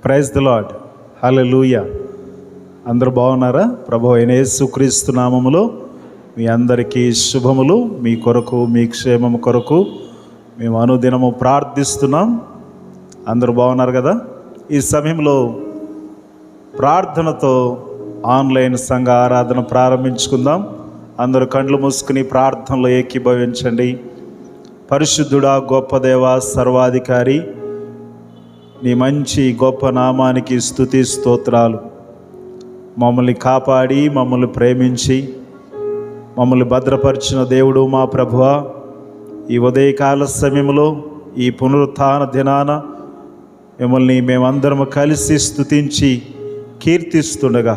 Praise the lord. హల్లెలూయా. అందరూ బాగున్నారా? ప్రభు అయిన యేసుక్రీస్తు నామములో మీ అందరికీ శుభములు. మీ కొరకు, మీ క్షేమము కొరకు మేము అనుదినము ప్రార్థిస్తున్నాం. అందరూ బాగున్నారు కదా? ఈ సమయంలో ప్రార్థనతో ఆన్లైన్ సంఘ ఆరాధన ప్రారంభించుకుందాం. అందరూ కండ్లు మూసుకుని ప్రార్థనలో ఏకీభవించండి. పరిశుద్ధుడా, గొప్ప దేవా, సర్వాధికారి, నీ మంచి గొప్ప నామానికి స్తుతి స్తోత్రాలు. మమ్మల్ని కాపాడి, మమ్మల్ని ప్రేమించి, మమ్మల్ని భద్రపరిచిన దేవుడు మా ప్రభువా, ఈ ఉదయకాల సమయంలో ఈ పునరుత్థాన దినాన మిమ్మల్ని మేమందరము కలిసి స్తుతించి కీర్తిస్తుండగా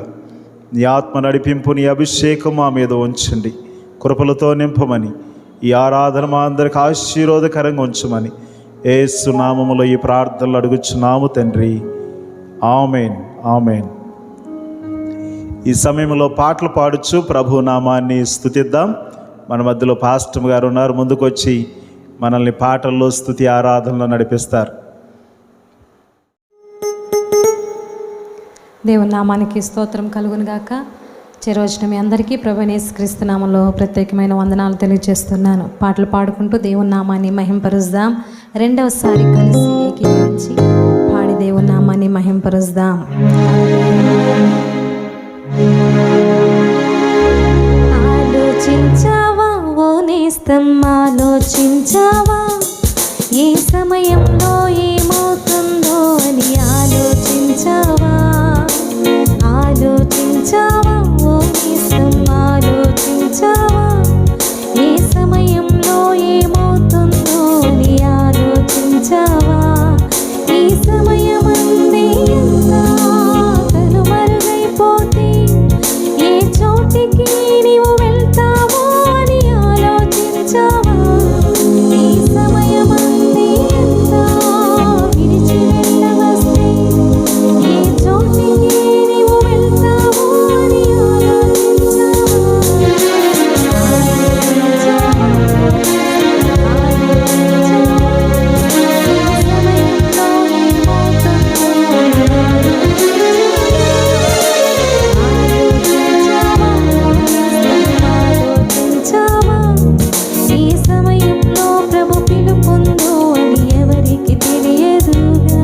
నీ ఆత్మ నడిపింపు, నీ అభిషేకం మా మీద ఉంచండి. కృపలతో నింపమని, ఈ ఆరాధన మా అందరికి ఆశీర్వాదకరంగా ఉంచమని యేసు నామములో ఈ ప్రార్థనలు అడుగుచున్నాము తండ్రి. ఆమేన్, ఆమేన్. ఈ సమయంలో పాటలు పాడుచు ప్రభు నామాన్ని స్తుతిద్దాం. మన మధ్యలో పాస్టర్ గారు ఉన్నారు, ముందుకు వచ్చి మనల్ని పాటల్లో స్తుతి ఆరాధనలో నడిపిస్తారు. దేవుని నామానికి స్తోత్రం కలుగును గాక. చెరోజున మీ అందరికీ ప్రభువైన యేసుక్రీస్తు నామములో ప్రత్యేకమైన వందనాలు తెలియజేస్తున్నాను. పాటలు పాడుకుంటూ దేవుని నామాన్ని మహింపరుద్దాం. రెండవసారి కలిసి ఏకీభవించి పాడి దేవుని నామాన్ని మహింపరుద్దాం. ఆలోచించావా ఓ నేస్తం, ఆలోచించావా ఏ సమయంలో ఏమవుతుందో అని ఆలోచించావా? ఆలోచించావా ఓ నేస్తం, ఆలోచించావా ఏ సమయంలో ఏమవుతుందో అని ఆలోచించావా? ఈ సమయమందే అంతా కనుమరుగైపోతే ఏ చోటికి నీవు వెళ్తావో అని ఆలోచించావా? ఈ సమయమందే అంతా విడిచి వెళ్ళవస్తే ఏ చోటికి నీవు వెళ్తావో అని ఆలోచించావా? ఈ సమయంలో ప్రభు పిలుపుందో అని ఎవరికి తెలియదుగా.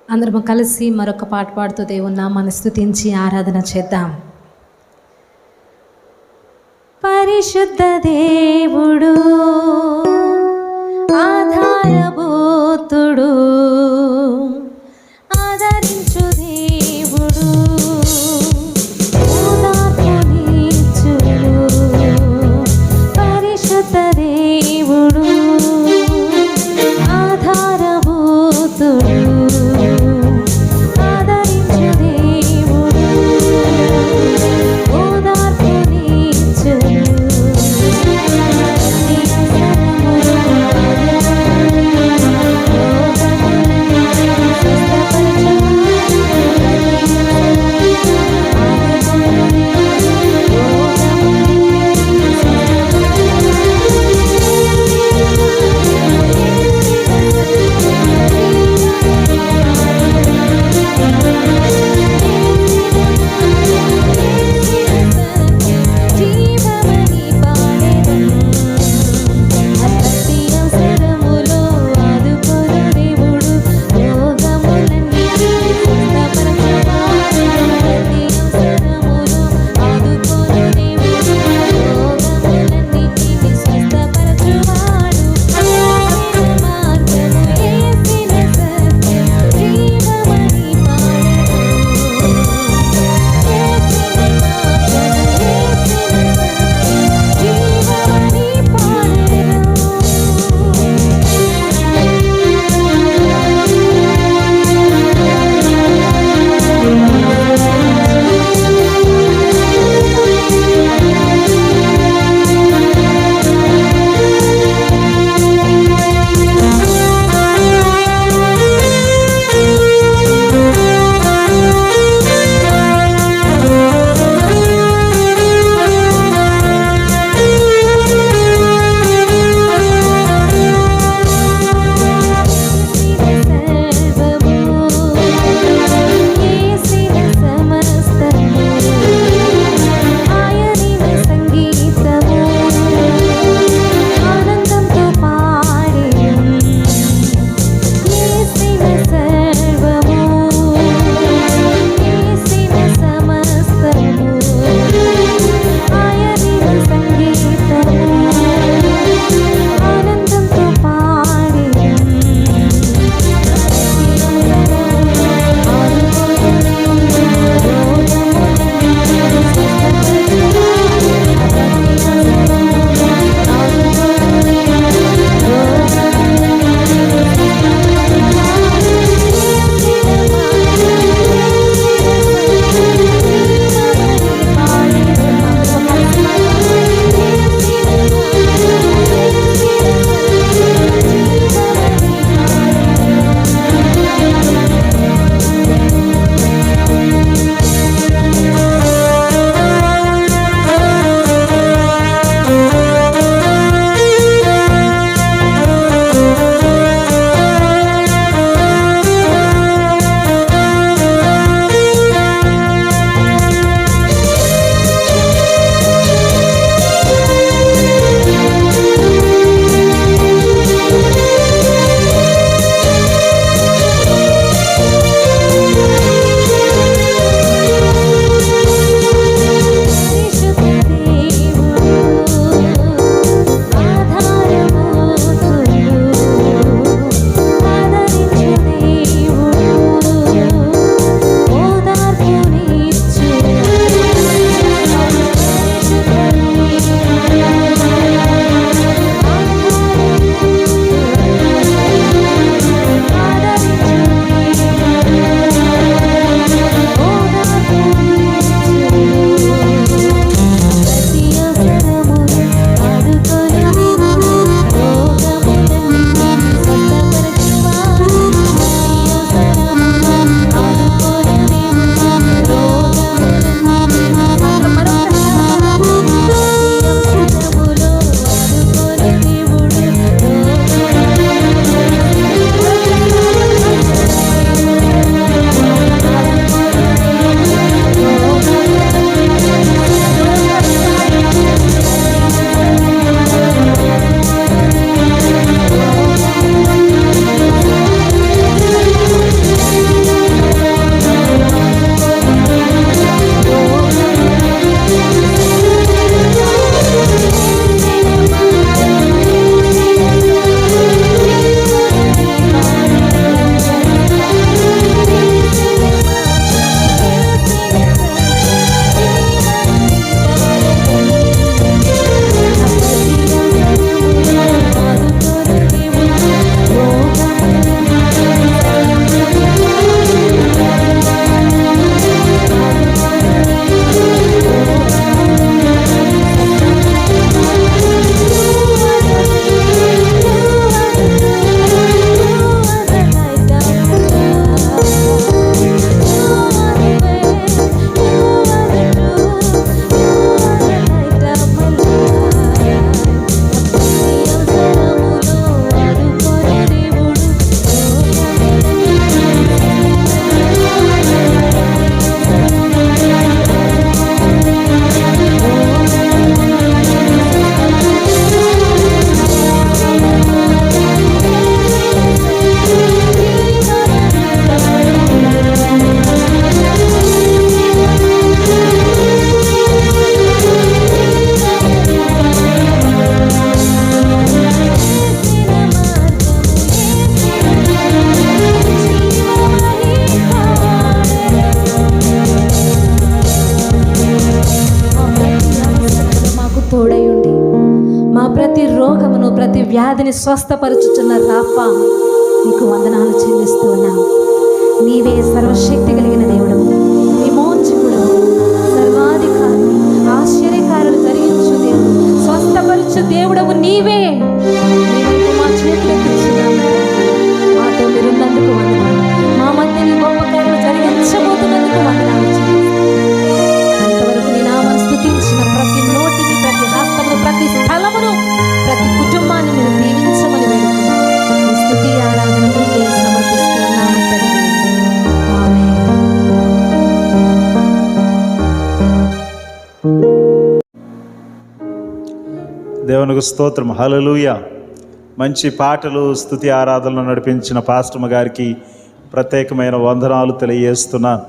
అందరము కలిసి మరొక పాట పాడుతూ దేవుని నామాన్ని స్తుతించి ఆరాధన చేద్దాం. పరిశుద్ధ దేవుడు, ఆధారభూతుడు, ఆదరించు దేవుడు, ఓదార్పునిచ్చుడు. పరిశుద్ధ దేవుడు, ఆధారభూతుడు, ఆదరించు దేవుడు, ఓదార్పునిచ్చుడు. నీ మందిని స్వస్థపరచుచున్న రాప, నీకు వందనాలు చెల్లిస్తూ ఉన్నాం. నీవే సర్వశక్తి కలిగిన దేవుడు, విమోచకుడు, సర్వాధికారి, ఆశ్చర్యకారులు జరిగించు దేవుడు, స్వస్థపరచు దేవుడవు నీవే. మా చేతులకు మాతో మీరున్నందుకు వందనాలు. మా మధ్య నీ గొప్ప కార్యాలు జరిగించబోతున్నందుకు వందనాలు. అంతవరకు నీ నామను స్తుతించిన ప్రతి నోటిని, ప్రతి హస్తమును, ప్రతి స్థలమును, ప్రతి కుటుంబాన్ని మీరు దీవించమని వేడుకున్నాం. ఈ స్తుతి ఆరాధన మీకే సమర్పిస్తున్నాము తండ్రి. ఆమేన్. దేవునికి స్తోత్రం. హల్లెలూయా. మంచి పాటలు, స్తుతి ఆరాధనలు నడిపించిన పాస్టమ్ గారికి ప్రత్యేకమైన వందనాలు తెలియజేస్తున్నాను.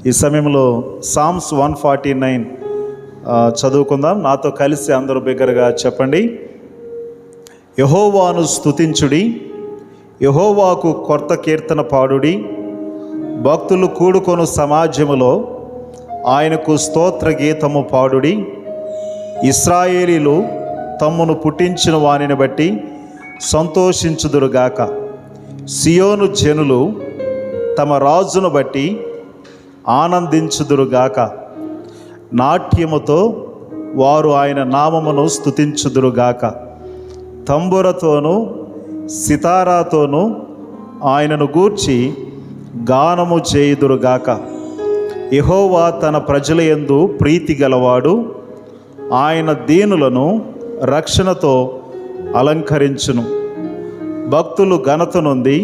ఈ సమయంలో సామ్స్ 149 చదువుకుందాం. నాతో కలిసి అందరూ బిగ్గరగా చెప్పండి. యెహోవాను స్తుతించుడి, యెహోవాకు కొత్త కీర్తన పాడుడి, భక్తులు కూడుకొను సమాజములో ఆయనకు స్తోత్ర గీతము పాడుడి. ఇశ్రాయేలీలు తమ్మును పుట్టించిన వానిని బట్టి సంతోషించుదురుగాక. సియోను జనులు తమ రాజును బట్టి ఆనందించుదురుగాక. నాట్యముతో వారు ఆయన నామమును స్తుతించుదురుగాక. తంబురతోనూ సితారాతోనూ ఆయనను గూర్చి గానము చేయుదురుగాక. యెహోవా తన ప్రజల యందు ప్రీతి గలవాడు, ఆయన దీనులను రక్షణతో అలంకరించును. భక్తులు ఘనత నొంది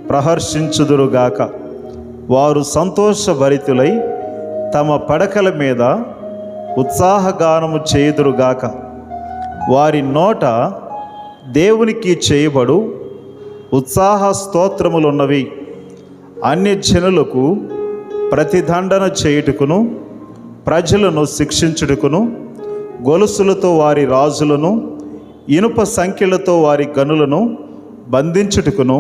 ప్రహర్షించుదురుగాక. వారు సంతోషభరితులై తమ పడకల మీద ఉత్సాహగానము చేయుదురుగాక. వారి నోట దేవునికి చేయబడు ఉత్సాహ స్తోత్రములున్నవి. అన్యజనులకు ప్రతిదండన చేయుటకును, ప్రజలను శిక్షించుటకును, గొలుసులతో వారి రాజులను, ఇనుప సంఖ్యలతో వారి గనులను బంధించుటకును,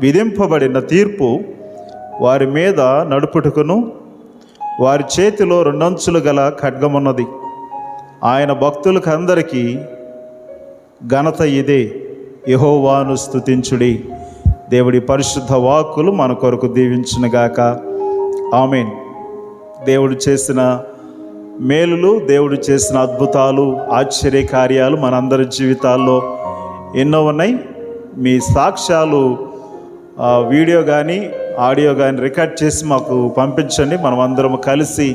విధింపబడిన తీర్పు వారి మీద నడుపుటకును, వారి చేతిలో 2 అంచులు గల ఖడ్గమున్నది. ఆయన భక్తులకు అందరికీ ఘనత ఇదే. యెహోవాను స్తుతించుడి. దేవుడి పరిశుద్ధ వాక్కులు మన కొరకు దీవించునుగాక. ఆమేన్. దేవుడు చేసిన మేలులు, దేవుడు చేసిన అద్భుతాలు, ఆశ్చర్య కార్యాలు మనందరి జీవితాల్లో ఎన్నో ఉన్నాయి. మీ సాక్ష్యాలు వీడియో కానీ ఆడియో కానీ రికార్డ్ చేసి మాకు పంపించండి. మనం అందరం కలిసి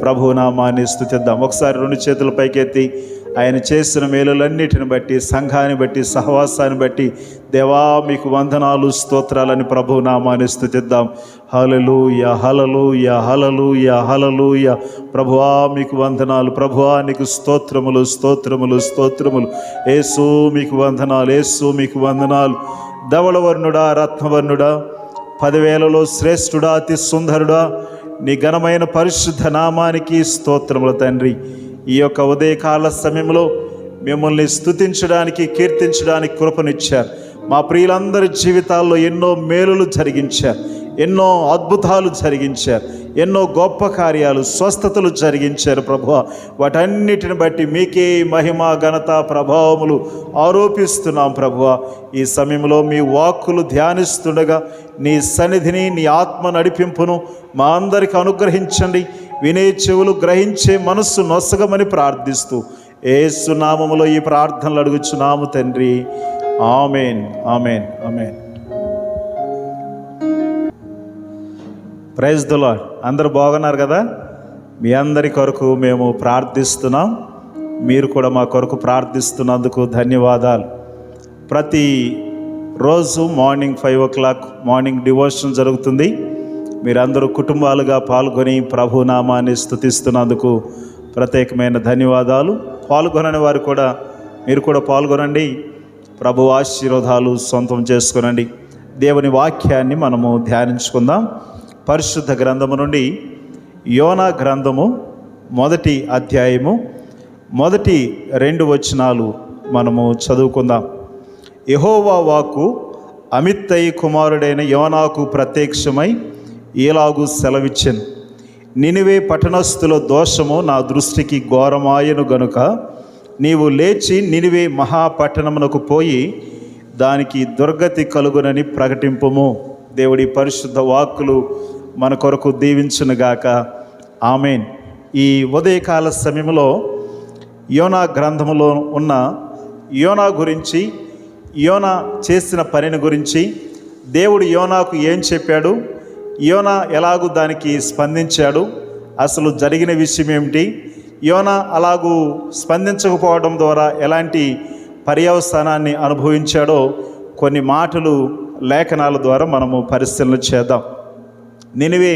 ప్రభునామాన్ని స్తుతిద్దాం. ఒకసారి 2 చేతుల పైకెత్తి ఆయన చేసిన మేలులన్నిటిని బట్టి, సంఘాన్ని బట్టి, సహవాసాన్ని బట్టి దేవా మీకు వందనాలు, స్తోత్రాలని ప్రభునామాన్ని స్తుతిద్దాం. హల్లెలూయా, హల్లెలూయా, హల్లెలూయా, హల్లెలూయా. ప్రభువా మీకు వందనాలు, ప్రభువా నీకు స్తోత్రములు, స్తోత్రములు, స్తోత్రములు. యేసు మీకు వందనాలు, యేసు మీకు వందనాలు. ధవళవర్ణుడా, రత్నవర్ణుడా, 10,000లో శ్రేష్ఠుడా, అతి సుందరుడా, నీ ఘనమైన పరిశుద్ధ నామానికి స్తోత్రములు తండ్రి. ఈ యొక్క ఉదయకాల సమయంలో మిమ్మల్ని స్తుతించడానికి, కీర్తించడానికి కృపనిచ్చారు. మా ప్రియులందరి జీవితాల్లో ఎన్నో మేలులు జరిగించారు, ఎన్నో అద్భుతాలు జరిగించారు, ఎన్నో గొప్ప కార్యాలు, స్వస్థతలు జరిగించారు ప్రభువా. వాటన్నిటిని బట్టి మీకే మహిమ, ఘనత, ప్రభావములు ఆరోపిస్తున్నాం ప్రభువా. ఈ సమయంలో మీ వాక్కులు ధ్యానిస్తుండగా నీ సన్నిధిని, నీ ఆత్మ నడిపింపును మా అందరికి అనుగ్రహించండి. వినే చెవులు, గ్రహించే మనస్సు నొసగమని ప్రార్థిస్తూ యేసు నామములో ఈ ప్రార్థనలు అడుగుచున్నాము తండ్రి. Amen, amen, amen. Praise the lord. అందరూ బాగున్నారు కదా? మీ అందరి కొరకు మేము ప్రార్థిస్తున్నాం. మీరు కూడా మా కొరకు ప్రార్థిస్తున్నందుకు ధన్యవాదాలు. ప్రతి రోజు మార్నింగ్ 5 o'clock మార్నింగ్ డివోషన్ జరుగుతుంది. మీరందరూ కుటుంబాలుగా పాల్గొని ప్రభునామాన్ని స్తుతిస్తున్నందుకు ప్రత్యేకమైన ధన్యవాదాలు. పాల్గొనని వారు కూడా మీరు కూడా పాల్గొనండి. ప్రభు ఆశీర్వాదాలు సొంతం చేసుకునండి. దేవుని వాక్యాన్ని మనము ధ్యానించుకుందాం. పరిశుద్ధ గ్రంథము నుండి యోనా గ్రంథము 1వ అధ్యాయము 1-2 వచనాలు మనము చదువుకుందాం. యెహోవా వాక్కు అమిత్తయి కుమారుడైన యోనాకు ప్రత్యక్షమై ఇలాగు సెలవిచ్చెను. నినివే పట్టణస్థుల దోషము నా దృష్టికి ఘోరమాయను గనుక నీవు లేచి నినివే మహాపట్టణమునకు పోయి దానికి దుర్గతి కలుగునని ప్రకటింపుము. దేవుడి పరిశుద్ధ వాక్కులు మన కొరకు దీవించునుగాక. ఆమేన్. ఈ ఉదయకాల సమయంలో యోనా గ్రంథములో ఉన్న యోనా గురించి, యోనా చేసిన పనిని గురించి, దేవుడు యోనాకు ఏం చెప్పాడు, యోనా ఎలాగూ దానికి స్పందించాడు, అసలు జరిగిన విషయం ఏమిటి, యోనా అలాగూ స్పందించకపోవడం ద్వారా ఎలాంటి పర్యవసానాన్ని అనుభవించాడో కొన్ని మాటలు లేఖనాల ద్వారా మనము పరిశీలన చేద్దాం. నినివే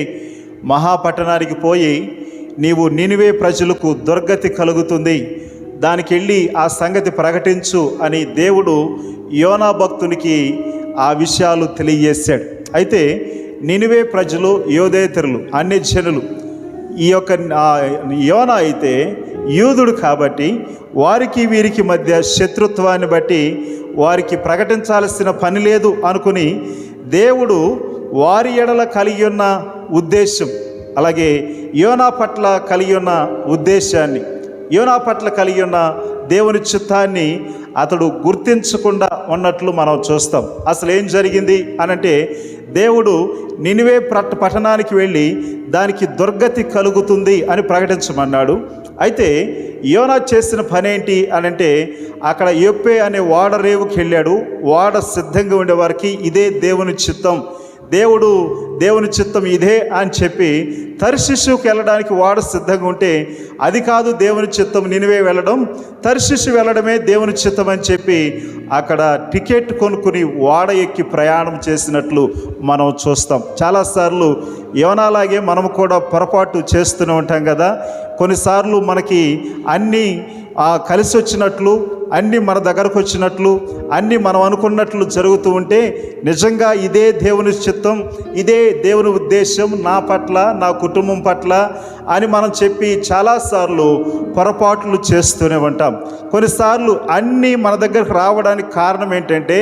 మహాపట్టణానికి పోయి నీవు నినివే ప్రజలకు దుర్గతి కలుగుతుంది, దానికి వెళ్ళి ఆ సంగతి ప్రకటించు అని దేవుడు యోనా భక్తునికి ఆ విషయాలు తెలియజేశాడు. అయితే నినివే ప్రజలు యోధేతరులు, అన్ని జనులు. ఈ యొక్క యోనా అయితే యూదుడు కాబట్టి వారికి వీరికి మధ్య శత్రుత్వాన్ని బట్టి వారికి ప్రకటించాల్సిన పని లేదు అనుకుని దేవుడు వారి ఎడల కలిగి ఉన్న ఉద్దేశం, అలాగే యోనా పట్ల కలిగి ఉన్న ఉద్దేశాన్ని, యోనా పట్ల కలిగి ఉన్న దేవుని చిత్తాన్ని అతడు గుర్తించకుండా ఉన్నట్లు మనం చూస్తాం. అసలు ఏం జరిగింది అనంటే, దేవుడు నినివే పట్టణానికి వెళ్ళి దానికి దుర్గతి కలుగుతుంది అని ప్రకటించమన్నాడు. అయితే యోనా చేసిన పని ఏంటి అనంటే, అక్కడ యొప్పే అనే ఓడరేవుకి వెళ్ళాడు. ఓడ సిద్ధంగా ఉండేవారికి ఇదే దేవుని చిత్తం, దేవుని చిత్తం ఇదే అని చెప్పి తర్షీషుకు వెళ్ళడానికి వాడు సిద్ధంగా ఉంటే, అది కాదు దేవుని చిత్తం నినివే వెళ్ళడం, తర్షీషు వెళ్ళడమే దేవుని చిత్తం అని చెప్పి అక్కడ టికెట్ కొనుక్కుని వాడ ఎక్కి ప్రయాణం చేసినట్లు మనం చూస్తాం. చాలాసార్లు యోనాలాగే మనము కూడా పొరపాటు చేస్తూనే ఉంటాం కదా. కొన్నిసార్లు మనకి అన్నీ కలిసి వచ్చినట్లు, అన్నీ మన దగ్గరకు వచ్చినట్లు, అన్నీ మనం అనుకున్నట్లు జరుగుతూ ఉంటే నిజంగా ఇదే దేవుని చిత్తం, ఇదే దేవుని ఉద్దేశం నా పట్ల, నా కుటుంబం పట్ల అని మనం చెప్పి చాలాసార్లు పొరపాట్లు చేస్తూనే ఉంటాం. కొన్నిసార్లు అన్నీ మన దగ్గరకు రావడానికి కారణం ఏంటంటే,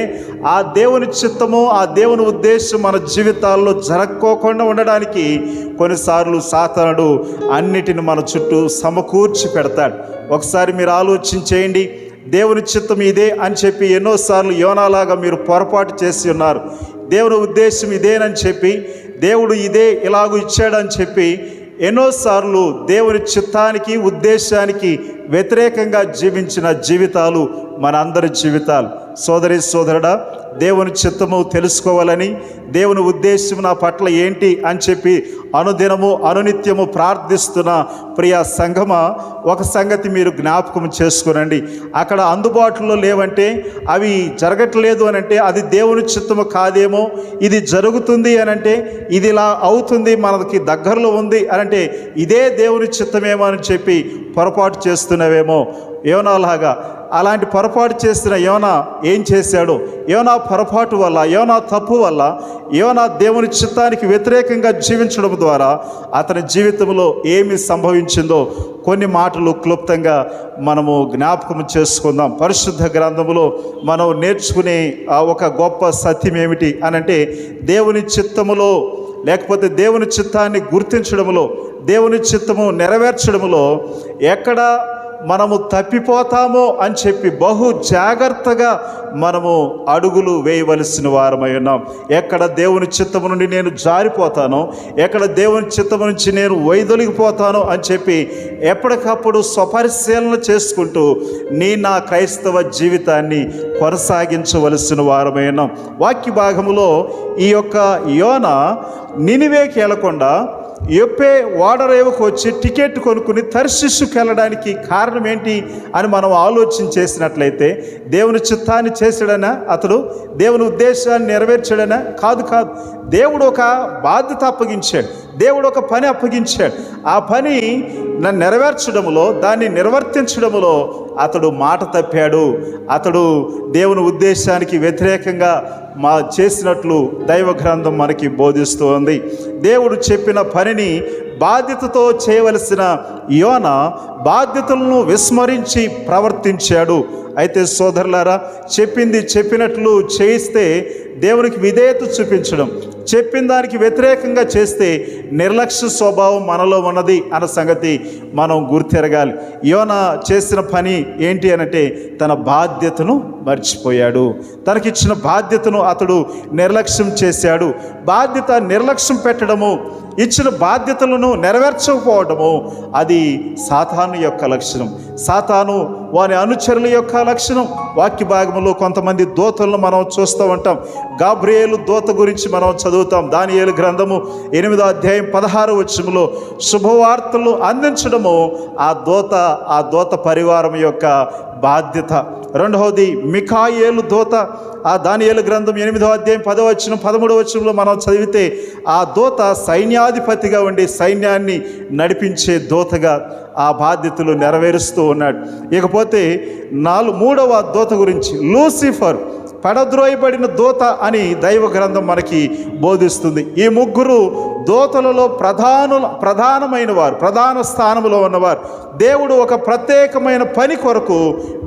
ఆ దేవుని చిత్తము, ఆ దేవుని ఉద్దేశం మన జీవితాల్లో జరక్కోకుండా ఉండడానికి కొన్నిసార్లు సాతానుడు అన్నిటిని మన చుట్టూ సమకూర్చి పెడతాడు. ఒకసారి మీరు ఆలోచించేయండి, దేవుని చిత్తం ఇదే అని చెప్పి ఎన్నోసార్లు యోనాలాగా మీరు పొరపాటు చేసి ఉన్నారు. దేవుని ఉద్దేశం ఇదేనని చెప్పి, దేవుడు ఇదే ఇలాగూ ఇచ్చాడని చెప్పి ఎన్నోసార్లు దేవుని చిత్తానికి, ఉద్దేశానికి వ్యతిరేకంగా జీవించిన జీవితాలు మన అందరి జీవితాలు. సోదరి సోదరుడా, దేవుని చిత్తము తెలుసుకోవాలని, దేవుని ఉద్దేశం నా పట్ల ఏంటి అని చెప్పి అనుదినము అనునిత్యము ప్రార్థిస్తున్న ప్రియ సంఘమ, ఒక సంగతి మీరు జ్ఞాపకం చేసుకునండి. అక్కడ అందుబాటులో లేవంటే, అవి జరగట్లేదు అని అంటే అది దేవుని చిత్తము కాదేమో, ఇది జరుగుతుంది అని అంటే ఇది ఇలా అవుతుంది, మనకి దగ్గరలో ఉంది అని అంటే ఇదే దేవుని చిత్తమేమో అని చెప్పి పొరపాటు చేస్తున్నవేమో. యోనాలాగా అలాంటి పొరపాటు చేసిన యోనా ఏం చేశాడు? యోనా పొరపాటు వల్ల, యోనా తప్పు వల్ల, యోనా దేవుని చిత్తానికి వ్యతిరేకంగా జీవించడం ద్వారా అతని జీవితంలో ఏమి సంభవించిందో కొన్ని మాటలు క్లుప్తంగా మనము జ్ఞాపకం చేసుకుందాం. పరిశుద్ధ గ్రంథములో మనం నేర్చుకునే ఒక గొప్ప సత్యం ఏమిటి అనంటే, దేవుని చిత్తములో లేకపోతే దేవుని చిత్తాన్ని గుర్తించడంలో, దేవుని చిత్తము నెరవేర్చడంలో ఎక్కడ మనము తప్పిపోతామో అని చెప్పి బహు జాగ్రత్తగా మనము అడుగులు వేయవలసిన వారమై ఉన్నాం. ఎక్కడ దేవుని చిత్తము నుండి నేను జారిపోతానో, ఎక్కడ దేవుని చిత్తము నుంచి నేను వైదొలిగిపోతానో అని చెప్పి ఎప్పటికప్పుడు స్వపరిశీలన చేసుకుంటూ నా క్రైస్తవ జీవితాన్ని కొనసాగించవలసిన వారమై ఉన్నాం. వాక్య భాగములో ఈ యొక్క యోనా నినివేకి వెళ్లకుండా యొప్పే ఓడరేవుకు వచ్చి టికెట్ కొనుక్కుని తర్షీషుకు వెళ్ళడానికి కారణం ఏంటి అని మనం ఆలోచన చేసినట్లయితే, దేవుని చిత్తాన్ని చేసాడనా అతడు? దేవుని ఉద్దేశాన్ని నెరవేర్చాడనా? కాదు. దేవుడు ఒక బాధ్యత అప్పగించాడు, దేవుడు ఒక పని అప్పగించాడు. ఆ పని నన్ను నెరవేర్చడంలో, దాన్ని నిర్వర్తించడంలో అతడు మాట తప్పాడు. అతడు దేవుని ఉద్దేశానికి వ్యతిరేకంగా చేసినట్లు దైవ గ్రంథం మనకి బోధిస్తోంది. దేవుడు చెప్పిన పనిని బాధ్యతతో చేయవలసిన యోనా బాధ్యతలను విస్మరించి ప్రవర్తించాడు. అయితే సోదరులారా, చెప్పింది చెప్పినట్లు చేయిస్తే దేవునికి విధేయత చూపించడం, చెప్పిన దానికి వ్యతిరేకంగా చేస్తే నిర్లక్ష్య స్వభావం మనలో ఉన్నది అన్న సంగతి మనం గుర్తెరగాలి. యోనా చేసిన పని ఏంటి అనంటే తన బాధ్యతను మర్చిపోయాడు. తనకిచ్చిన బాధ్యతను అతడు నిర్లక్ష్యం చేశాడు. బాధ్యత నిర్లక్ష్యం పెట్టడము, ఇచ్చిన బాధ్యతలను నెరవేర్చకపోవడము అది సాతాను యొక్క లక్షణం, సాతాను వారి అనుచరుల యొక్క లక్షణం. వాక్య భాగంలో కొంతమంది దూతలను మనం చూస్తూ ఉంటాం. గాబ్రియేలు దూత గురించి మనం చదువుతాం. దానియేలు గ్రంథము 8వ అధ్యాయం 16వ వచనంలో శుభవార్తలు అందించడము ఆ దూత పరివారం యొక్క బాధ్యత. రెండవది మిఖాయేలు దూత. ఆ దానియేలు గ్రంథం 8వ అధ్యాయం 10వ వచనం 13వ వచనంలో మనం చదివితే ఆ దూత సైన్యాధిపతిగా ఉండి సైన్యాన్ని నడిపించే దూతగా ఆ బాధ్యతలు నెరవేరుస్తూ ఉన్నాడు. ఇకపోతే 3వ దూత గురించి లూసిఫర్, పడద్రోయబడిన దూత అని దైవ గ్రంథం మనకి బోధిస్తుంది. ఈ ముగ్గురు దూతలలో ప్రధానమైన వారు, ప్రధాన స్థానంలో ఉన్నవారు. దేవుడు ఒక ప్రత్యేకమైన పని కొరకు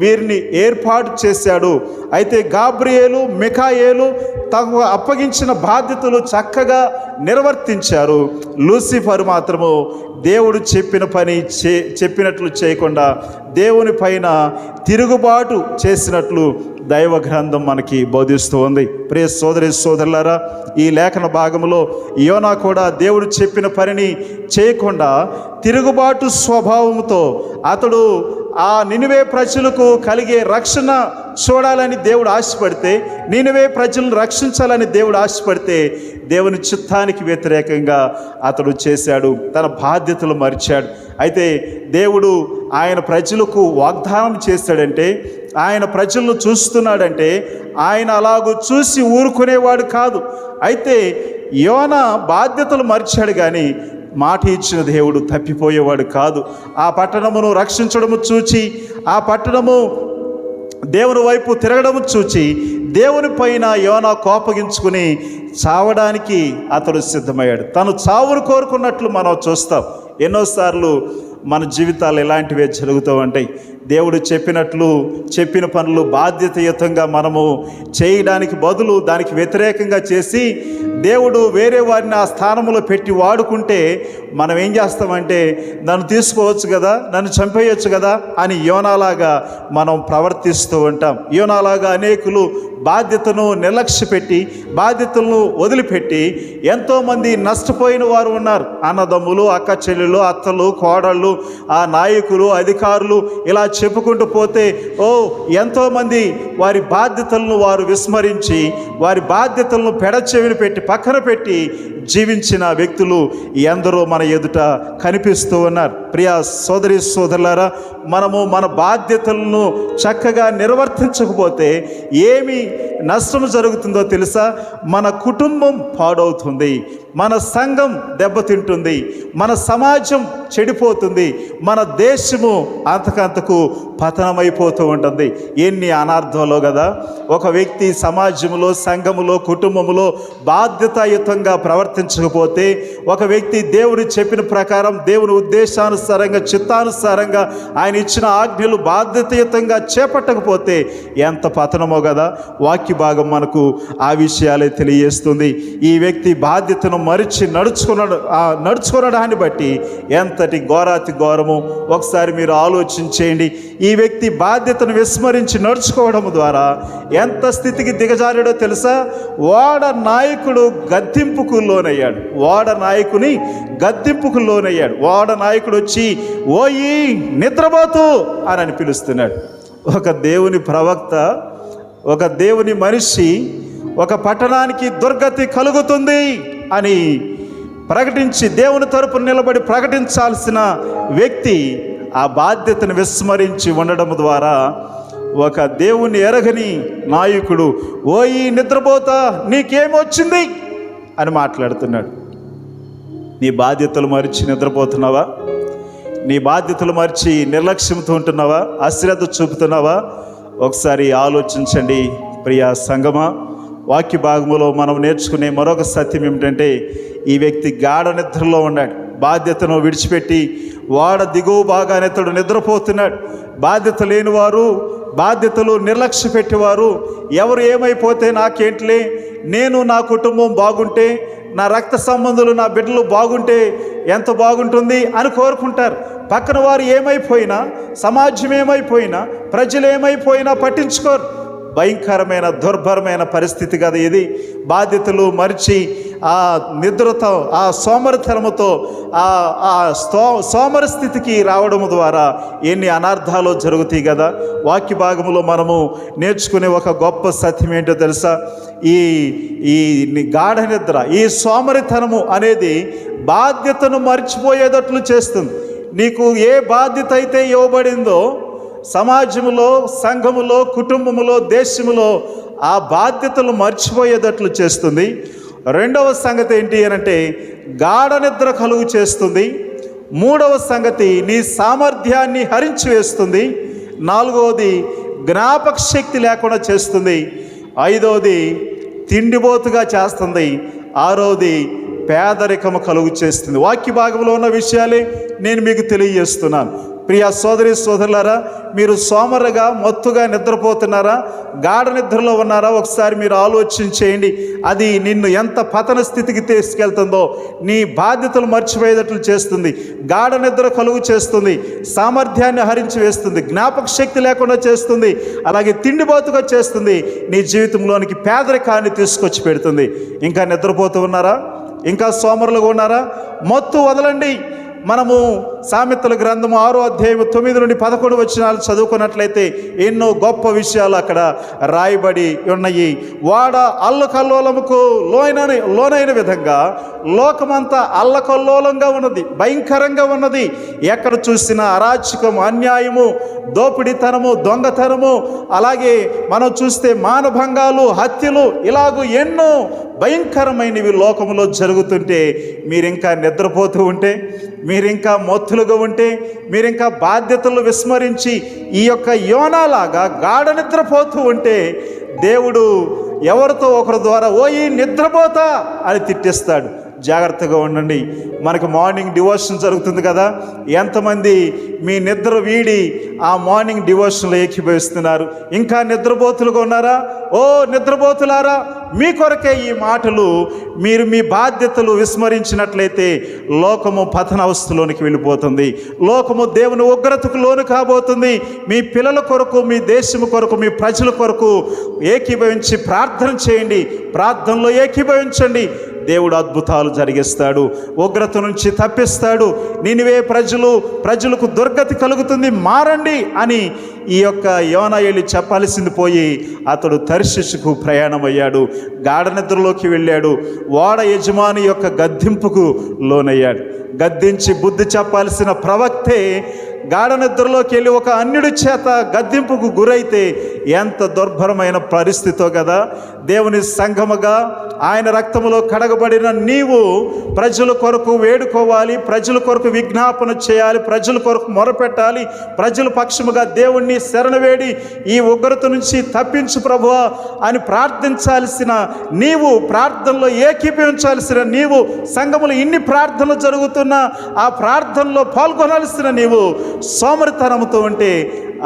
వీరిని ఏర్పాటు చేశాడు. అయితే గాబ్రియేలు, మిఖాయేలు తగు అప్పగించిన బాధ్యతలు చక్కగా నిర్వర్తించారు. లూసిఫర్ మాత్రము దేవుడు చెప్పిన పని చెప్పినట్లు చేయకుండా దేవుని పైన తిరుగుబాటు చేసినట్లు దైవ గ్రంథం మనకి బోధిస్తూ ఉంది. ప్రియ సోదరి సోదరులారా, ఈ లేఖన భాగంలో యోనా కూడా దేవుడు చెప్పిన పనిని చేయకుండా తిరుగుబాటు స్వభావంతో అతడు ఆ నినివే ప్రజలకు కలిగే రక్షణ చూడాలని దేవుడు ఆశపడితే, నినివే ప్రజలను రక్షించాలని దేవుడు ఆశపడితే దేవుని చిత్తానికి వ్యతిరేకంగా అతడు చేశాడు, తన బాధ్యతలు మరిచాడు. అయితే దేవుడు ఆయన ప్రజలకు వాగ్దానం చేశాడంటే, ఆయన ప్రజలను చూస్తున్నాడంటే ఆయన అలాగూ చూసి ఊరుకునేవాడు కాదు. అయితే యోనా బాధ్యతలు మరిచాడు కానీ మాట ఇచ్చిన దేవుడు తప్పిపోయేవాడు కాదు. ఆ పట్టణమును రక్షించడము చూచి, ఆ పట్టణము దేవుని వైపు తిరగడము చూచి దేవుని పైన యోనా కోపగించుకుని చావడానికి అతడు సిద్ధమయ్యాడు. తను చావును కోరుకున్నట్లు మనం చూస్తాం. ఎన్నోసార్లు మన జీవితాలు ఎలాంటివే జరుగుతూ ఉంటాయి. దేవుడు చెప్పిన పనులు బాధ్యతాయుతంగా మనము చేయడానికి బదులు దానికి వ్యతిరేకంగా చేసి దేవుడు వేరే వారిని ఆ స్థానంలో పెట్టి వాడుకుంటే మనం ఏం చేస్తామంటే, నన్ను తీసుకోవచ్చు కదా, నన్ను చంపేయచ్చు కదా అని యోనాలాగా మనం ప్రవర్తిస్తూ ఉంటాం. యోనాలాగా అనేకులు బాధ్యతను నిర్లక్ష్యపెట్టి, బాధ్యతలను వదిలిపెట్టి ఎంతోమంది నష్టపోయిన వారు ఉన్నారు. అన్నదమ్ములు, అక్క చెల్లెలు, అత్తలు, కోడళ్ళు, ఆ నాయకులు, అధికారులు, ఇలా చెప్పుకుంటూ పోతే ఎంతోమంది వారి బాధ్యతలను వారు విస్మరించి, వారి బాధ్యతలను పెడచెవిని పెట్టి పక్కన పెట్టి జీవించిన వ్యక్తులు ఎందరో మన ఎదుట కనిపిస్తూ ఉన్నారు. ప్రియ సోదరి సోదరులారా, మనము మన బాధ్యతలను చక్కగా నిర్వర్తించకపోతే ఏమి నష్టం జరుగుతుందో తెలుసా? మన కుటుంబం పాడవుతుంది, మన సంఘం దెబ్బతింటుంది, మన సమాజం చెడిపోతుంది, మన దేశము అంతకంతకు పతనమైపోతూ ఉంటుంది. ఎన్ని అనార్థంలో కదా. ఒక వ్యక్తి సమాజంలో, సంఘములో, కుటుంబములో బాధ్యతాయుతంగా ప్రవర్తించకపోతే, ఒక వ్యక్తి దేవుడు చెప్పిన ప్రకారం, దేవుని ఉద్దేశానుసారంగా, చిత్తానుసారంగా ఆయన ఇచ్చిన ఆజ్ఞలు బాధ్యతాయుతంగా చేపట్టకపోతే ఎంత పతనమో కదా. వాక్య భాగం మనకు ఆ విషయాలే తెలియజేస్తుంది. ఈ వ్యక్తి బాధ్యతను మరిచి నడుచుకునడాన్ని బట్టి ఎంతటి ఘోరాతి ఘోరము ఒకసారి మీరు ఆలోచించేయండి. ఈ వ్యక్తి బాధ్యతను విస్మరించి నడుచుకోవడం ద్వారా ఎంత స్థితికి దిగజారాడో తెలుసా? ఓడ నాయకుడు గద్దింపుకు లోనయ్యాడు. ఓడ నాయకుని గద్దింపుకు లోనయ్యాడు. ఓడ నాయకుడు వచ్చి ఓయి నిద్రపోతూ అని పిలుస్తున్నాడు. ఒక దేవుని ప్రవక్త, ఒక దేవుని మనిషి ఒక పట్టణానికి దుర్గతి కలుగుతుంది అని ప్రకటించి, దేవుని తరపున నిలబడి ప్రకటించాల్సిన వ్యక్తి ఆ బాధ్యతను విస్మరించి ఉండడం ద్వారా ఒక దేవుని ఎరగని నాయకుడు ఓయి నిద్రపోతా నీకేమొచ్చింది అని మాట్లాడుతున్నాడు. నీ బాధ్యతలు మరిచి నిద్రపోతున్నావా? నీ బాధ్యతలు మరిచి నిర్లక్ష్యంతో ఉంటున్నావా? అశ్రద్ధ చూపుతున్నావా? ఒకసారి ఆలోచించండి ప్రియ సంగమా. వాక్య భాగంలో మనం నేర్చుకునే మరొక సత్యం ఏమిటంటే, ఈ వ్యక్తి గాఢ నిద్రలో ఉన్నాడు. బాధ్యతను విడిచిపెట్టి ఓడ దిగువ భాగాన ఇతడు నిద్రపోతున్నాడు. బాధ్యత లేనివారు, బాధ్యతలు నిర్లక్ష్య పెట్టేవారు, ఎవరు ఏమైపోతే నాకేంట్లే, నేను నా కుటుంబం బాగుంటే, నా రక్త సంబంధులు నా బిడ్డలు బాగుంటే ఎంత బాగుంటుంది అని కోరుకుంటారు. పక్కన వారు ఏమైపోయినా, సమాజం ఏమైపోయినా, ప్రజలు ఏమైపోయినా పట్టించుకోరు. భయంకరమైన దుర్భరమైన పరిస్థితి కదా ఇది. బాధ్యతలు మరిచి ఆ నిద్రతో, ఆ సోమరితనముతో, ఆ సోమరి స్థితికి రావడం ద్వారా ఎన్ని అనర్థాలు జరుగుతాయి కదా. వాక్య భాగంలో మనము నేర్చుకునే ఒక గొప్ప సత్యం ఏంటో తెలుసా? ఈ గాఢ నిద్ర, ఈ సోమరితనము అనేది బాధ్యతను మర్చిపోయేటట్లు చేస్తుంది. నీకు ఏ బాధ్యత అయితే ఇవ్వబడిందో సమాజంలో, సంఘములో, కుటుంబములో, దేశములో ఆ బాధ్యతలు మర్చిపోయేటట్లు చేస్తుంది. రెండవ సంగతి ఏంటి అనంటే గాఢ నిద్ర కలుగు చేస్తుంది. మూడవ సంగతి నీ సామర్థ్యాన్ని హరించి వేస్తుంది. నాలుగవది జ్ఞాపక శక్తి లేకుండా చేస్తుంది. ఐదవది తిండిబోతుగా చేస్తుంది. ఆరవది పేదరికము కలుగు చేస్తుంది. వాక్య భాగంలో ఉన్న విషయాలే నేను మీకు తెలియజేస్తున్నాను. ప్రియ సోదరి సోదరులారా, మీరు సోమరుగా మత్తుగా నిద్రపోతున్నారా? గాఢ నిద్రలో ఉన్నారా? ఒకసారి మీరు ఆలోచన చేయండి. అది నిన్ను ఎంత పతన స్థితికి తీసుకెళ్తుందో, నీ బాధ్యతలు మర్చిపోయేటట్లు చేస్తుంది, గాఢ నిద్ర కలుగు చేస్తుంది, సామర్థ్యాన్ని హరించి వేస్తుంది, జ్ఞాపక శక్తి లేకుండా చేస్తుంది, అలాగే తిండిబోతుగా చేస్తుంది, నీ జీవితంలోనికి పేదరికాన్ని తీసుకొచ్చి పెడుతుంది. ఇంకా నిద్రపోతూ ఉన్నారా? ఇంకా సోమరులుగా ఉన్నారా? మత్తు వదలండి. మనము సామెతల గ్రంథము 6వ అధ్యాయం 9 నుండి 11 వచనాలు చదువుకున్నట్లయితే ఎన్నో గొప్ప విషయాలు అక్కడ రాయబడి ఉన్నాయి. వాడ అల్లకల్లోలముకు లోనైన విధంగా లోకమంతా అల్లకల్లోలంగా ఉన్నది, భయంకరంగా ఉన్నది. ఎక్కడ చూసినా అరాచకము, అన్యాయము, దోపిడీతనము, దొంగతనము, అలాగే మనం చూస్తే మానభంగాలు, హత్యలు, ఇలాగూ ఎన్నో భయంకరమైనవి లోకంలో జరుగుతుంటే మీరింకా నిద్రపోతూ ఉంటే, మీరింకా మత్తులుగా ఉంటే, మీరింకా బాధ్యతలు విస్మరించి ఈ యొక్క యోనాలాగా గాఢ నిద్రపోతూ ఉంటే దేవుడు ఎవరితో ఒకరి ద్వారా ఓ ఈ నిద్రపోతా అని తిట్టిస్తాడు. జాగ్రత్తగా ఉండండి. మనకు మార్నింగ్ డివోషన్ జరుగుతుంది కదా, ఎంతమంది మీ నిద్ర వీడి ఆ మార్నింగ్ డివోషన్లో ఏకీభవిస్తున్నారు? ఇంకా నిద్రపోతులుగా ఉన్నారా? ఓ నిద్రపోతులారా, మీ కొరకే ఈ మాటలు. మీరు మీ బాధ్యతలు విస్మరించినట్లయితే లోకము పతనావస్థలోనికి వెళ్ళిపోతుంది, లోకము దేవుని ఉగ్రతకు లోను కాబోతుంది. మీ పిల్లల కొరకు, మీ దేశము కొరకు, మీ ప్రజల కొరకు ఏకీభవించి ప్రార్థన చేయండి. ప్రార్థనలో ఏకీభవించండి. దేవుడు అద్భుతాలు జరిగిస్తాడు, ఉగ్రత నుంచి తప్పిస్తాడు. నినివే ప్రజలకు దుర్గతి కలుగుతుంది, మారండి అని ఈ యొక్క యోనా వెళ్ళి చెప్పాల్సింది పోయి అతడు తర్షీషుకు ప్రయాణమయ్యాడు, గాఢ నిద్రలోకి వెళ్ళాడు. ఓడ యజమాని యొక్క గద్దింపుకు లోనయ్యాడు. గద్దించి బుద్ధి చెప్పాల్సిన ప్రవక్తే గాఢ నిద్రలోకి వెళ్ళి ఒక అన్యుడి చేత గద్దింపుకు గురైతే ఎంత దుర్భరమైన పరిస్థితో కదా. దేవుని సంఘముగా ఆయన రక్తములో కడగబడిన నీవు ప్రజల కొరకు వేడుకోవాలి, ప్రజల కొరకు విజ్ఞాపన చేయాలి, ప్రజల కొరకు మొరపెట్టాలి, ప్రజల పక్షముగా దేవుణ్ణి శరణవేడి ఈ ఉగ్రత నుంచి తప్పించు ప్రభువా అని ప్రార్థించాల్సిన నీవు, ప్రార్థనలో ఏకీభవించాల్సిన నీవు, సంఘములో ఇన్ని ప్రార్థనలు జరుగుతున్నా ఆ ప్రార్థనలో పాల్గొనాల్సిన నీవు సోమరితనంతో ఉంటే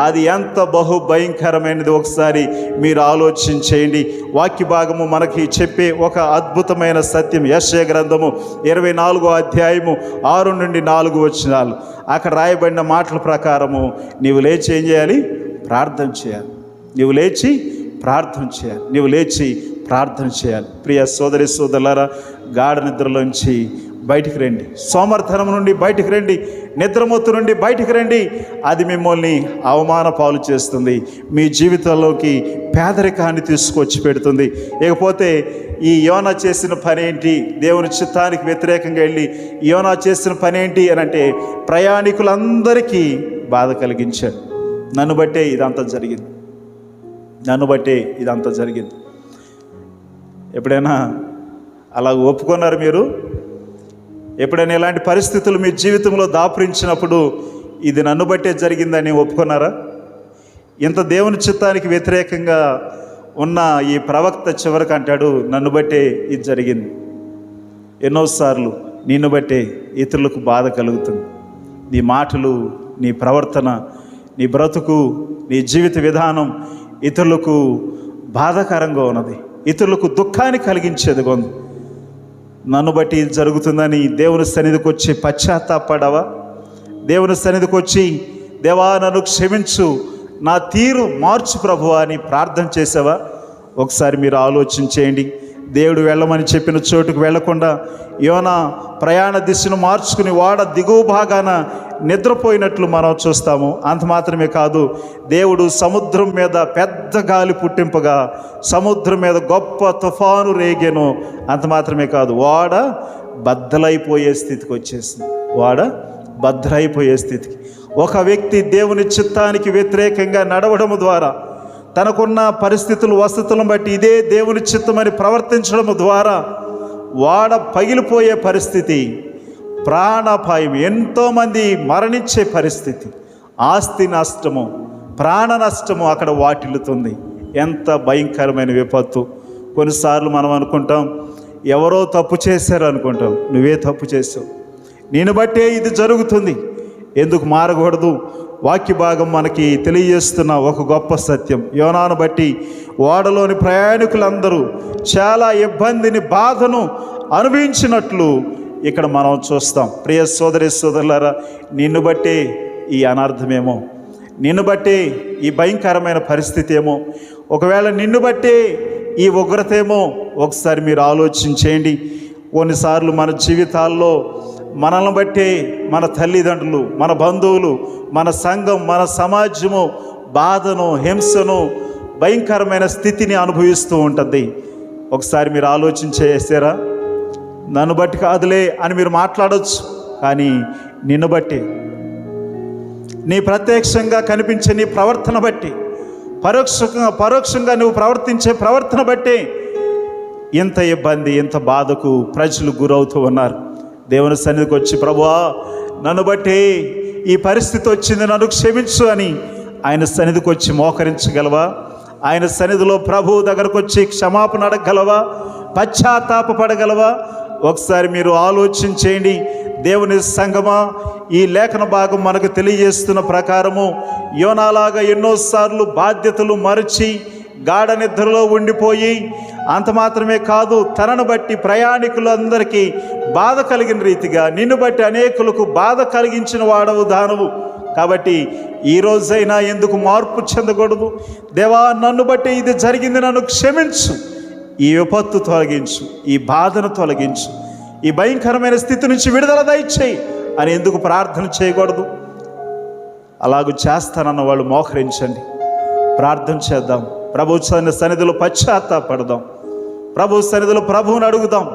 అది ఎంత బహు భయంకరమైనది. ఒకసారి మీరు ఆలోచన చేయండి. వాక్య భాగము మనకి చెప్పే ఒక అద్భుతమైన సత్యం యెషయా గ్రంథము 24వ అధ్యాయము 6 నుండి 4 వచనాలు. అక్కడ రాయబడిన మాటల ప్రకారము నీవు లేచి ఏం చేయాలి? ప్రార్థన చేయాలి. నీవు లేచి ప్రార్థన చేయాలి. నీవు లేచి ప్రార్థన చేయాలి. ప్రియ సోదరి సోదరులారా, గాఢ నిద్రలోంచి బయటికి రండి, సోమరితనం నుండి బయటికి రండి, నిద్రమొత్తు నుండి బయటికి రండి. అది మిమ్మల్ని అవమాన పాలు చేస్తుంది, మీ జీవితంలోకి పేదరికాన్ని తీసుకొచ్చి పెడుతుంది. ఇకపోతే ఈ యోనా చేసిన పని ఏంటి? దేవుని చిత్తానికి వ్యతిరేకంగా వెళ్ళి యోనా చేసిన పని ఏంటి అని అంటే ప్రయాణికులందరికీ బాధ కలిగించాడు. నన్ను బట్టే ఇదంతా జరిగింది, నన్ను బట్టే ఇదంతా జరిగింది. ఎప్పుడైనా అలా ఒప్పుకున్నారు మీరు? ఎప్పుడైనా ఇలాంటి పరిస్థితులు మీ జీవితంలో దాపురించినప్పుడు ఇది నన్ను బట్టే జరిగిందని ఒప్పుకున్నారా? ఇంత దేవుని చిత్తానికి వ్యతిరేకంగా ఉన్న ఈ ప్రవక్త చివరికి అంటాడు, నన్ను బట్టే ఇది జరిగింది. ఎన్నోసార్లు నిన్ను బట్టే ఇతరులకు బాధ కలుగుతుంది. నీ మాటలు, నీ ప్రవర్తన, నీ బ్రతుకు, నీ జీవిత విధానం ఇతరులకు బాధాకరంగా ఉన్నది, ఇతరులకు దుఃఖాన్ని కలిగించేదిగా ఉంది. నన్ను బట్టి ఇది జరుగుతుందని దేవుని సన్నిధికి వచ్చి పశ్చాత్తాపడవా? దేవుని సన్నిధికి వచ్చి దేవా నన్ను క్షమించు, నా తీరు మార్చు ప్రభువా అని ప్రార్థన చేసావా? ఒకసారి మీరు ఆలోచన చేయండి. దేవుడు వెళ్ళమని చెప్పిన చోటుకు వెళ్లకుండా యోనా ప్రయాణ దిశను మార్చుకుని వాడ దిగువ భాగాన నిద్రపోయినట్లు మనం చూస్తాము. అంత మాత్రమే కాదు, దేవుడు సముద్రం మీద పెద్ద గాలి పుట్టింపగా సముద్రం మీద గొప్ప తుఫాను రేగెను. అంత మాత్రమే కాదు, వాడ బద్దలైపోయే స్థితికి వచ్చేసింది. వాడ బద్దలైపోయే స్థితికి. ఒక వ్యక్తి దేవుని చిత్తానికి వ్యతిరేకంగా నడవడం ద్వారా, తనకున్న పరిస్థితులు, వసతులను బట్టి ఇదే దేవుని చిత్తమని ప్రవర్తించడం ద్వారా వాడ పగిలిపోయే పరిస్థితి, ప్రాణాపాయం, ఎంతోమంది మరణించే పరిస్థితి, ఆస్తి నష్టము, ప్రాణ నష్టము అక్కడ వాటిల్లుతుంది. ఎంత భయంకరమైన విపత్తు. కొన్నిసార్లు మనం అనుకుంటాం ఎవరో తప్పు చేశారు అనుకుంటాం. నువ్వే తప్పు చేసావు, నిన్ను బట్టే ఇది జరుగుతుంది, ఎందుకు మారకూడదు? వాక్య భాగం మనకి తెలియజేస్తున్న ఒక గొప్ప సత్యం. యోనాను బట్టి ఓడలోని ప్రయాణికులందరూ చాలా ఇబ్బందిని, బాధను అనుభవించినట్లు ఇక్కడ మనం చూస్తాం. ప్రియ సోదరి సోదరులారా, నిన్ను బట్టే ఈ అనర్థమేమో, నిన్ను బట్టే ఈ భయంకరమైన పరిస్థితి ఏమో, ఒకవేళ నిన్ను బట్టే ఈ ఉగ్రత ఏమో, ఒకసారి మీరు ఆలోచించేయండి. కొన్నిసార్లు మన జీవితాల్లో మనల్ని బట్టే మన తల్లిదండ్రులు, మన బంధువులు, మన సంఘం, మన సమాజము బాధను, హింసను, భయంకరమైన స్థితిని అనుభవిస్తూ ఉంటుంది. ఒకసారి మీరు ఆలోచించేసారా? నన్ను బట్టి కాదులే అని మీరు మాట్లాడవచ్చు, కానీ నిన్ను బట్టి, నీ ప్రత్యక్షంగా కనిపించే నీ ప్రవర్తన బట్టి, పరోక్షంగా నువ్వు ప్రవర్తించే ప్రవర్తన బట్టి ఇంత ఇబ్బంది, ఇంత బాధకు ప్రజలు గురవుతూ ఉన్నారు. దేవుని సన్నిధికి వచ్చి ప్రభువా నన్ను బట్టి ఈ పరిస్థితి వచ్చింది, నన్ను క్షమించు అని ఆయన సన్నిధికి వచ్చి మోకరించగలవా? ఆయన సన్నిధిలో ప్రభువు దగ్గరకు వచ్చి క్షమాపణ అడగగలవా? పశ్చాత్తాపపడగలవా? ఒకసారి మీరు ఆలోచించేయండి. దేవుని సంగమా, ఈ లేఖన భాగం మనకు తెలియజేస్తున్న ప్రకారము యోనాలాగా ఎన్నోసార్లు బాధ్యతలు మరచి గాఢ నిద్రలో ఉండిపోయి, అంత మాత్రమే కాదు తనను బట్టి ప్రయాణికులందరికీ బాధ కలిగిన రీతిగా నిన్ను బట్టి అనేకులకు బాధ కలిగించిన వాడవు దానవు. కాబట్టి ఈ రోజైనా ఎందుకు మార్పు చెందకూడదు? దేవా నన్ను బట్టి ఇది జరిగింది, నన్ను క్షమించు, ఈ విపత్తు తొలగించు, ఈ బాధను తొలగించు, ఈ భయంకరమైన స్థితి నుంచి విడుదల దయచేయి అని ఎందుకు ప్రార్థన చేయకూడదు? అలాగూ చేస్తానన్న వాళ్ళు మోకరించండి, ప్రార్థన చేద్దాం. ప్రభు సన్నిధిలో పశ్చాత్తాపడదాం, ప్రభు సన్నిధిలో ప్రభువుని అడుగుదాం.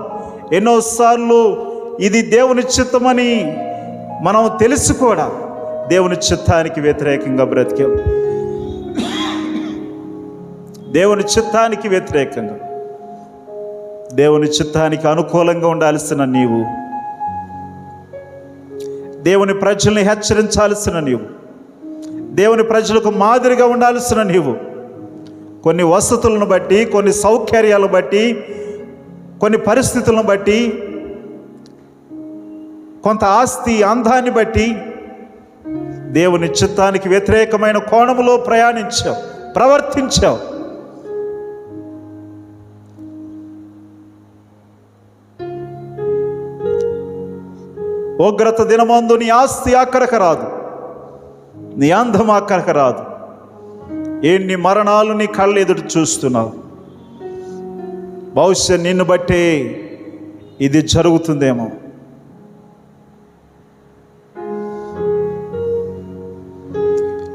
ఎన్నోసార్లు ఇది దేవుని చిత్తమని మనం తెలిసి కూడా దేవుని చిత్తానికి వ్యతిరేకంగా బ్రతికాం. దేవుని చిత్తానికి వ్యతిరేకంగా, దేవుని చిత్తానికి అనుకూలంగా ఉండాల్సిన నీవు, దేవుని ప్రజల్ని హెచ్చరించాల్సిన నీవు, దేవుని ప్రజలకు మాదిరిగా ఉండాల్సిన నీవు కొన్ని వసతులను బట్టి, కొన్ని సౌకర్యాలను బట్టి, కొన్ని పరిస్థితులను బట్టి, కొంత ఆస్తి అందాన్ని బట్టి దేవుని చిత్తానికి వ్యతిరేకమైన కోణములో ప్రయాణించావు, ప్రవర్తించావు. ఉగ్రత దినమందు నీ ఆస్తి ఆఖరికి రాదు, నీ అందం ఆఖరికి రాదు. ఎన్ని మరణాలు నీ కళ్ళు ఎదుటి చూస్తున్నావు. బహుశా నిన్ను బట్టే ఇది జరుగుతుందేమో.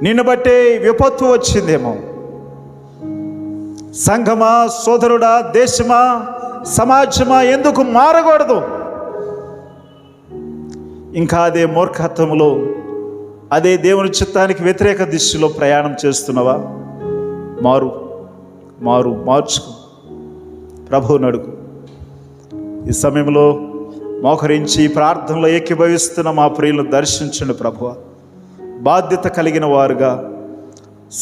నిన్ను బట్టే విపత్తు వచ్చిందేమో. సంఘమా, సోదరుడా, దేశమా, సమాజమా ఎందుకు మారకూడదు? ఇంకా అదే మూర్ఖత్వములో, అదే దేవుని చిత్తానికి వ్యతిరేక దిశలో ప్రయాణం చేస్తున్నావా? మార్చుకో, ప్రభువుని అడుగు. ఈ సమయంలో మోకరించి ప్రార్థనలో ఏకీభవిస్తున్న మా ప్రియులను దర్శించండి ప్రభువా. బాధ్యత కలిగిన వారుగా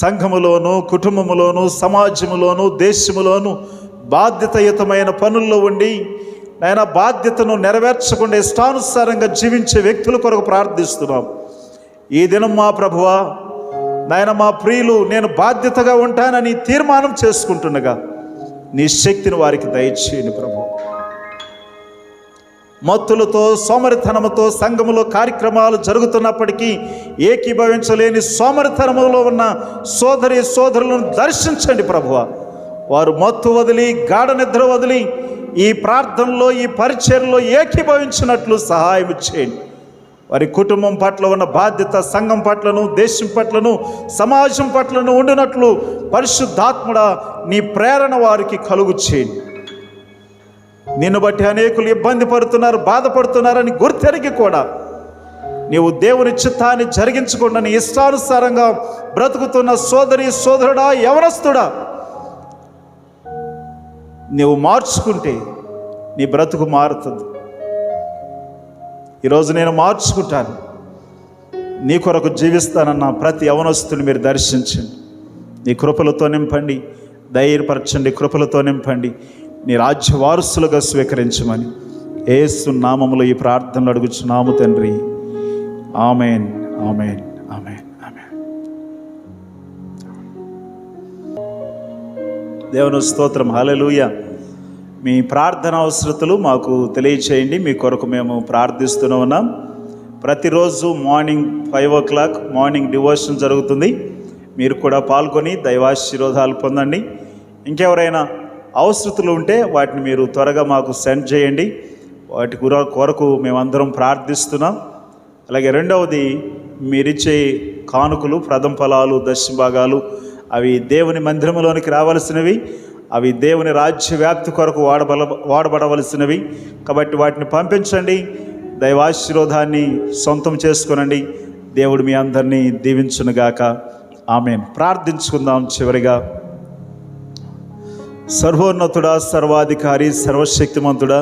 సంఘములోను, కుటుంబములోను, సమాజములోను, దేశములోను బాధ్యతాయుతమైన పనుల్లో ఉండి నాయన బాధ్యతను నెరవేర్చకుండా ఇష్టానుసారంగా జీవించే వ్యక్తుల కొరకు ప్రార్థిస్తున్నాం. ఈ దినం మా ప్రభువా నాయన మా ప్రియులు నేను బాధ్యతగా ఉంటానని తీర్మానం చేసుకుంటుండగా నీ శక్తిని వారికి దయచేయండి ప్రభు. మత్తులతో సోమరితనముతో సంఘములో కార్యక్రమాలు జరుగుతున్నప్పటికీ ఏకీభవించలేని సోమరితనములో ఉన్న సోదరులను దర్శించండి ప్రభువా. వారు మత్తు వదిలి గాఢ నిద్ర వదిలి ఈ ప్రార్థనలో ఈ పరిచర్యలో ఏకీభవించినట్లు సహాయం చేయండి. వారి కుటుంబం పట్ల ఉన్న బాధ్యత సంఘం పట్లను దేశం పట్లను సమాజం పట్లను ఉండినట్లు పరిశుద్ధాత్ముడా నీ ప్రేరణ వారికి కలుగు చేయండి. నిన్ను బట్టి అనేకులు ఇబ్బంది పడుతున్నారు, బాధపడుతున్నారని గుర్తెరిగి కూడా నీవు దేవుని చిత్తాన్ని జరిగించకుండా నీ ఇష్టానుసారంగా బ్రతుకుతున్న సోదరుడా యవనస్తుడా నీవు మార్చుకుంటే నీ బ్రతుకు మారుతుంది. ఈరోజు నేను మార్చుకుంటాను, నీ కొరకు జీవిస్తానన్న ప్రతి యవనస్తుని మీరు దర్శించండి. నీ కృపలతో నింపండి, ధైర్యపరచండి, కృపలతో నింపండి. నీ రాజ్య వారసులుగా స్వీకరించమని యేసు నామములో ఈ ప్రార్థనలు అడుగుచున్నాము తండ్రి. ఆమేన్, ఆమేన్, ఆమేన్, ఆమేన్. దేవుని స్తోత్రం, హల్లెలూయా. మీ ప్రార్థన అవసరతలు మాకు తెలియచేయండి. మీ కొరకు మేము ప్రార్థిస్తూనే ఉన్నాం. ప్రతిరోజు మార్నింగ్ 5 o'clock మార్నింగ్ డివోషన్ జరుగుతుంది. మీరు కూడా పాల్గొని దైవాశీర్వాదాలు పొందండి. ఇంకెవరైనా అవసరతలు ఉంటే వాటిని మీరు త్వరగా మాకు సెండ్ చేయండి. వాటి కొరకు మేమందరం ప్రార్థిస్తున్నాం. అలాగే రెండవది, మీరిచ్చే కానుకలు, ప్రథమ ఫలాలు, దశభాగాలు అవి దేవుని మందిరంలోనికి రావలసినవి. అవి దేవుని రాజ్య వ్యాప్తి కొరకు వాడబడవలసినవి. కాబట్టి వాటిని పంపించండి. దైవాశీర్వాదాన్ని సొంతం చేసుకొనండి. దేవుడు మీ అందరినీ దీవించునుగాక. ఆమేన్. ప్రార్థించుకుందాం. చివరిగా, సర్వోన్నతుడా, సర్వాధికారి, సర్వశక్తిమంతుడా,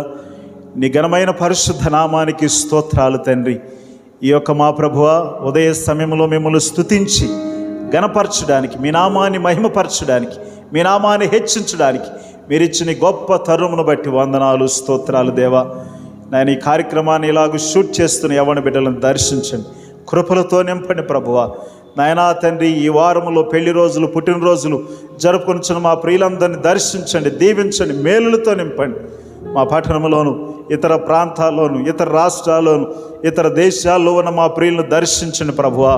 నీ ఘనమైన పరిశుద్ధ నామానికి స్తోత్రాలు తండ్రి. ఈ యొక్క మా ప్రభువా ఉదయ సమయంలో మిమ్మల్ని స్తుతించి ఘనపరచడానికి, మీ నామాన్ని మహిమపరచడానికి, మీ నామాన్ని హెచ్చించడానికి మీరిచ్చిన గొప్ప తరుణమును బట్టి వందనాలు, స్తోత్రాలు దేవా. నేను ఈ కార్యక్రమాన్ని ఇలాగ షూట్ చేస్తున్న యవ్వన బిడ్డలను దర్శించండి, కృపలతో నింపండి ప్రభువా. నాయనా తండ్రి, ఈ వారములో పెళ్లి రోజులు, పుట్టినరోజులు జరుపుకొనిచున్న మా ప్రియులందరినీ దర్శించండి, దీవించండి, మేలులతో నింపండి. మా పట్టణంలోను, ఇతర ప్రాంతాల్లోను, ఇతర రాష్ట్రాల్లోను, ఇతర దేశాల్లో ఉన్న మా ప్రియులను దర్శించండి ప్రభువా.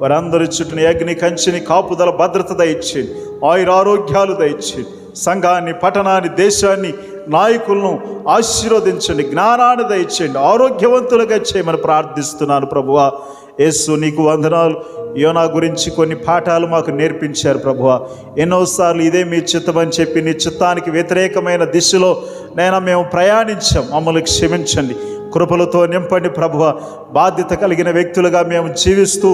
వారందరి చుట్టూ అగ్ని కంచిని, కాపుదల, భద్రత దయచేయండి, ఆయురారోగ్యాలు దయచేయండి. సంఘాన్ని, పట్టణాన్ని, దేశాన్ని, నాయకులను ఆశీర్వదించండి, జ్ఞానాన్ని దయచేయండి, ఆరోగ్యవంతులుగా చేయమని ప్రార్థిస్తున్నాను ప్రభువా. యేసు నీకు వందనాలు. యోనా గురించి కొన్ని పాఠాలు మాకు నేర్పించారు ప్రభువా. ఎన్నోసార్లు ఇదే మీ చిత్తమని చెప్పి నీ చిత్తానికి వ్యతిరేకమైన దిశలో మేము ప్రయాణించాం. మమ్మల్ని క్షమించండి, కృపలతో నింపండి ప్రభువా. బాధ్యత కలిగిన వ్యక్తులుగా మేము జీవిస్తూ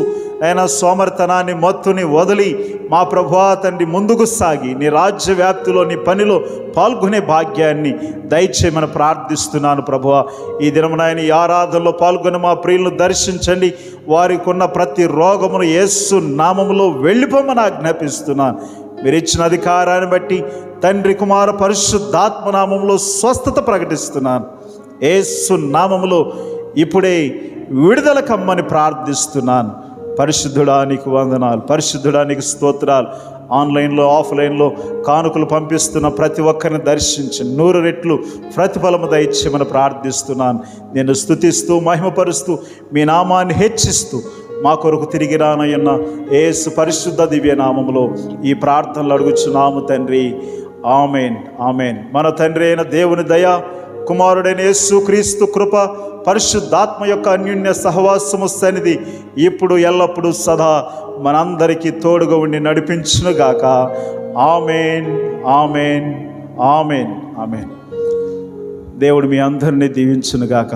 సోమరితనాన్ని, మత్తుని వదిలి మా ప్రభువా తండ్రి ముందుకు సాగి నీ రాజ్య వ్యాప్తిలో, నీ పనిలో పాల్గొనే భాగ్యాన్ని దయచేయమని ప్రార్థిస్తున్నాను ప్రభువా. ఈ దినమున ఈ ఆరాధనలో పాల్గొని మా ప్రియులను దర్శించండి. వారికి ఉన్న ప్రతి రోగమును యేసు నామములో వెళ్ళిపోమని ఆజ్ఞాపిస్తున్నాను. మీరు ఇచ్చిన అధికారాన్ని బట్టి తండ్రి, కుమార, పరిశుద్ధాత్మ నామములో స్వస్థత ప్రకటిస్తున్నాను. యేసు నామములో ఇప్పుడే విడుదల కమ్మని ప్రార్థిస్తున్నాను. పరిశుద్ధుడా నీకు వందనాలు, పరిశుద్ధుడా నీకు స్తోత్రాలు. ఆన్లైన్లో, ఆఫ్లైన్లో కానుకలు పంపిస్తున్న ప్రతి ఒక్కరిని దర్శించి 100 రెట్లు ప్రతిఫలము దయచేయమని ప్రార్థిస్తున్నాను. నేను స్తుతిస్తూ, మహిమపరుస్తూ, మీ నామాన్ని హెచ్చిస్తూ మా కొరకు తిరిగి రానయ్యన్న యేసు పరిశుద్ధ దివ్య నామములో ఈ ప్రార్థనలు అడుగుచున్నాము తండ్రి. ఆమేన్, ఆమేన్. మన తండ్రి అయిన దేవుని దయ, కుమారుడైన యేసు క్రీస్తు కృప, పరిశుద్ధాత్మ యొక్క అన్యోన్య సహవాసము సన్నిధి ఇప్పుడు ఎల్లప్పుడూ సదా మనందరికీ తోడుగా ఉండి నడిపించునుగాక. ఆమేన్, ఆమేన్, ఆమేన్, ఆమేన్. దేవుడు మీ అందరినీ దీవించునుగాక.